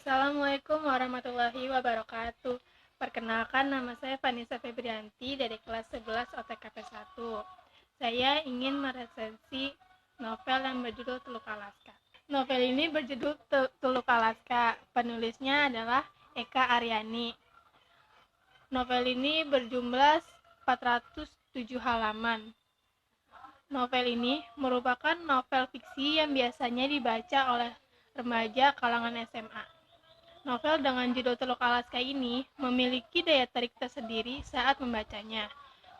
Assalamualaikum warahmatullahi wabarakatuh. Perkenalkan, nama saya Vanessa Febrianti dari kelas 11 OTKP 1. Saya ingin meresensi novel yang berjudul Teluk Alaska. Novel ini berjudul Teluk Alaska. Penulisnya adalah Eka Aryani. Novel ini berjumlah 407 halaman. Novel ini merupakan novel fiksi yang biasanya dibaca oleh remaja kalangan SMA. Novel dengan judul Teluk Alaska ini memiliki daya tarik tersendiri saat membacanya.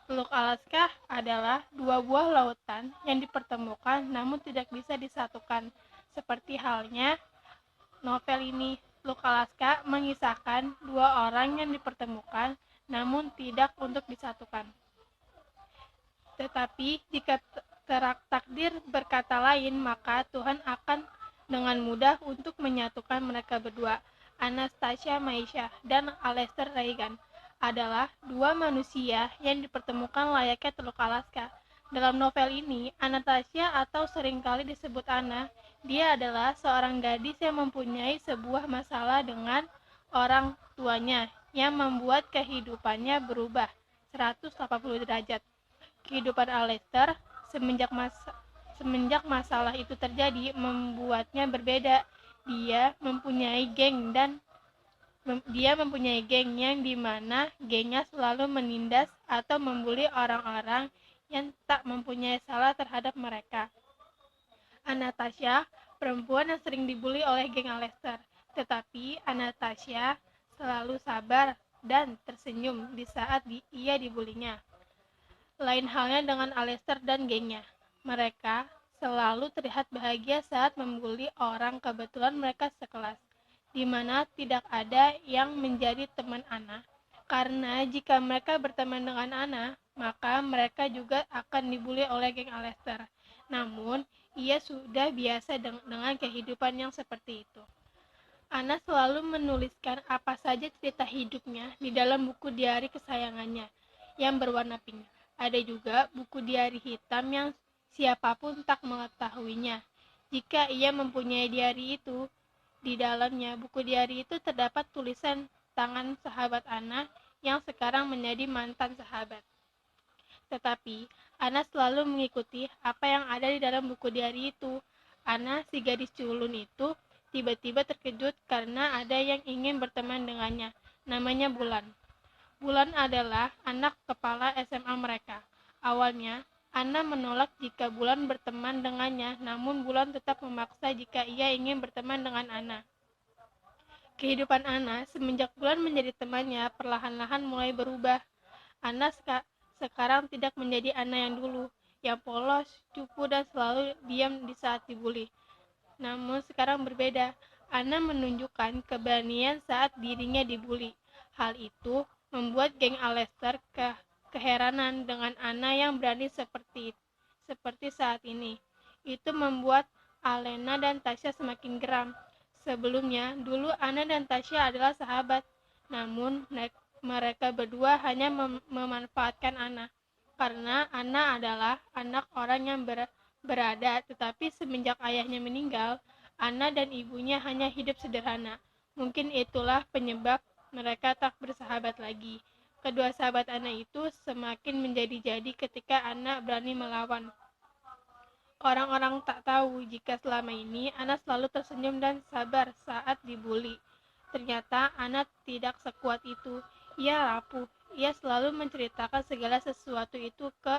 Teluk Alaska adalah dua buah lautan yang dipertemukan namun tidak bisa disatukan. Seperti halnya novel ini, Teluk Alaska mengisahkan dua orang yang dipertemukan namun tidak untuk disatukan. Tetapi jika takdir berkata lain, maka Tuhan akan dengan mudah untuk menyatukan mereka berdua. Anastasia Maisha dan Alester Reagan adalah dua manusia yang dipertemukan layaknya Teluk Alaska. Dalam novel ini, Anastasia atau seringkali disebut Anna, dia adalah seorang gadis yang mempunyai sebuah masalah dengan orang tuanya yang membuat kehidupannya berubah 180 derajat. Kehidupan Alester semenjak masalah itu terjadi membuatnya berbeda. Dia mempunyai geng yang dimana gengnya selalu menindas atau membuli orang-orang yang tak mempunyai salah terhadap mereka. Anastasia, perempuan yang sering dibuli oleh geng Alester, tetapi Anastasia selalu sabar dan tersenyum di saat ia dibulinya. Lain halnya dengan Alester dan gengnya. Mereka selalu terlihat bahagia saat membuli orang kebetulan mereka sekelas, di mana tidak ada yang menjadi teman Anna. Karena jika mereka berteman dengan Anna, maka mereka juga akan dibuli oleh geng Alester. Namun, ia sudah biasa dengan kehidupan yang seperti itu. Anna selalu menuliskan apa saja cerita hidupnya di dalam buku diari kesayangannya yang berwarna pink. Ada juga buku diari hitam yang siapapun tak mengetahuinya. Jika ia mempunyai diari itu, di dalamnya buku diari itu terdapat tulisan tangan sahabat Anna yang sekarang menjadi mantan sahabat. Tetapi Anna selalu mengikuti apa yang ada di dalam buku diari itu. Anna, si gadis culun itu, tiba-tiba terkejut karena ada yang ingin berteman dengannya. Namanya Bulan. Bulan adalah anak kepala SMA mereka. Awalnya, Anna menolak jika Bulan berteman dengannya, namun Bulan tetap memaksa jika ia ingin berteman dengan Anna. Kehidupan Anna semenjak Bulan menjadi temannya perlahan-lahan mulai berubah. Anna sekarang tidak menjadi Anna yang dulu, yang polos, cupu dan selalu diam di saat dibuli. Namun sekarang berbeda. Anna menunjukkan keberanian saat dirinya dibuli. Hal itu membuat geng Alester keheranan dengan Anna yang berani seperti saat ini. Itu membuat Alena dan Tasya semakin geram. Sebelumnya, dulu Anna dan Tasya adalah sahabat. Namun, mereka berdua hanya memanfaatkan Anna. Karena Anna adalah anak orang yang berada, tetapi semenjak ayahnya meninggal, Anna dan ibunya hanya hidup sederhana. Mungkin itulah penyebab mereka tak bersahabat lagi. Kedua sahabat Anna itu semakin menjadi-jadi ketika Anna berani melawan. Orang-orang tak tahu jika selama ini Anna selalu tersenyum dan sabar saat dibuli. Ternyata Anna tidak sekuat itu. Ia rapuh. Ia selalu menceritakan segala sesuatu itu ke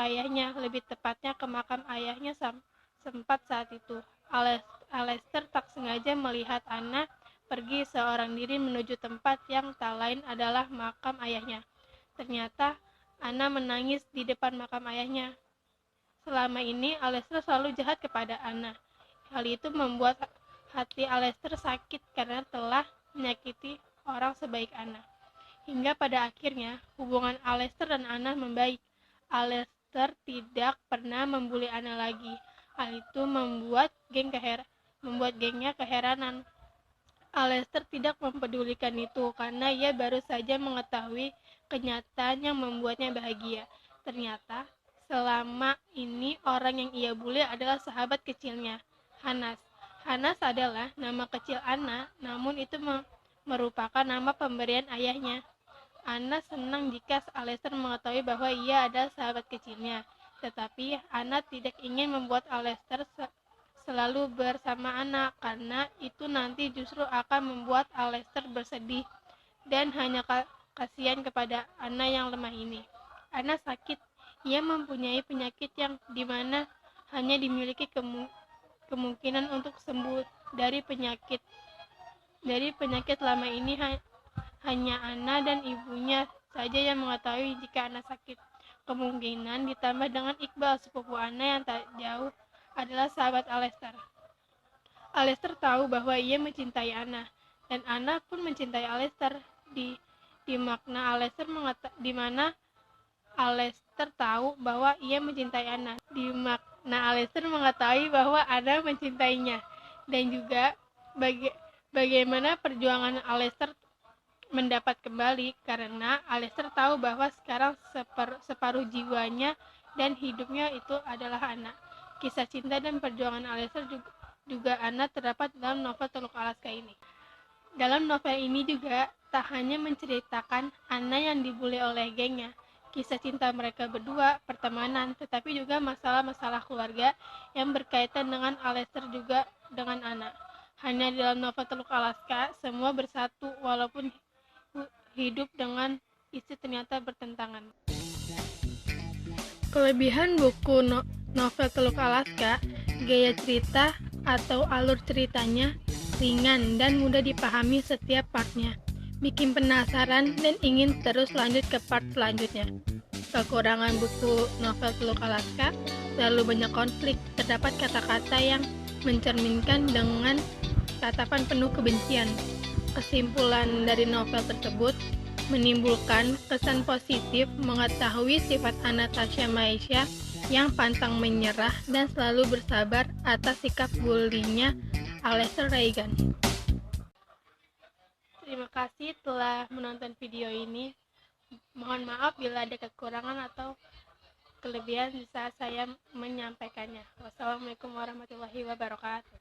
ayahnya, lebih tepatnya ke makam ayahnya sempat saat itu. Alester tak sengaja melihat Anna pergi seorang diri menuju tempat yang tak lain adalah makam ayahnya. Ternyata Anna menangis di depan makam ayahnya. Selama ini Alester selalu jahat kepada Anna. Hal itu membuat hati Alester sakit karena telah menyakiti orang sebaik Anna. Hingga pada akhirnya hubungan Alester dan Anna membaik. Alester tidak pernah membuli Anna lagi. Hal itu membuat gengnya keheranan. Alester tidak mempedulikan itu karena ia baru saja mengetahui kenyataan yang membuatnya bahagia. Ternyata selama ini orang yang ia bully adalah sahabat kecilnya, Hanas. Hanas adalah nama kecil Anna, namun itu merupakan nama pemberian ayahnya. Anna senang jika Aleister mengetahui bahwa ia adalah sahabat kecilnya, tetapi Anna tidak ingin membuat Aleister selalu bersama Anna, karena itu nanti justru akan membuat Aleister bersedih dan hanya kasihan kepada Anna yang lemah ini. Anna sakit. Ia mempunyai penyakit yang dimana hanya dimiliki kemungkinan untuk sembuh dari penyakit lama ini hanya Anna dan ibunya saja yang mengetahui jika Anna sakit. Kemungkinan ditambah dengan Iqbal, sepupu Anna yang tak jauh, adalah sahabat Aleister. Aleister tahu bahwa ia mencintai Anna, dan Anna pun mencintai Aleister. Di makna Aleister di mana Aleister tahu bahwa ia mencintai Anna. Di makna Aleister mengetahui bahwa Anna mencintainya, dan juga bagaimana perjuangan Aleister mendapat kembali, karena Aleister tahu bahwa sekarang separuh jiwanya dan hidupnya itu adalah Anna. Kisah cinta dan perjuangan Aleister juga Anna terdapat dalam novel Teluk Alaska ini. Dalam novel ini juga tak hanya menceritakan Anna yang dibully oleh gengnya, kisah cinta mereka berdua, pertemanan, tetapi juga masalah-masalah keluarga yang berkaitan dengan Aleister juga dengan Anna. Hanya dalam novel Teluk Alaska, semua bersatu walaupun hidup dengan isi ternyata bertentangan. Kelebihan buku novel Teluk Alaska, gaya cerita atau alur ceritanya ringan dan mudah dipahami setiap partnya, bikin penasaran dan ingin terus lanjut ke part selanjutnya. Kekurangan buku novel Teluk Alaska, terlalu banyak konflik, terdapat kata-kata yang mencerminkan dengan tatapan penuh kebencian. Kesimpulan dari novel tersebut menimbulkan kesan positif mengetahui sifat Anastasia Maisha yang pantang menyerah dan selalu bersabar atas sikap bulinya Aleister Reagan. Terima kasih telah menonton video ini. Mohon maaf bila ada kekurangan atau kelebihan saat saya menyampaikannya. Wassalamualaikum warahmatullahi wabarakatuh.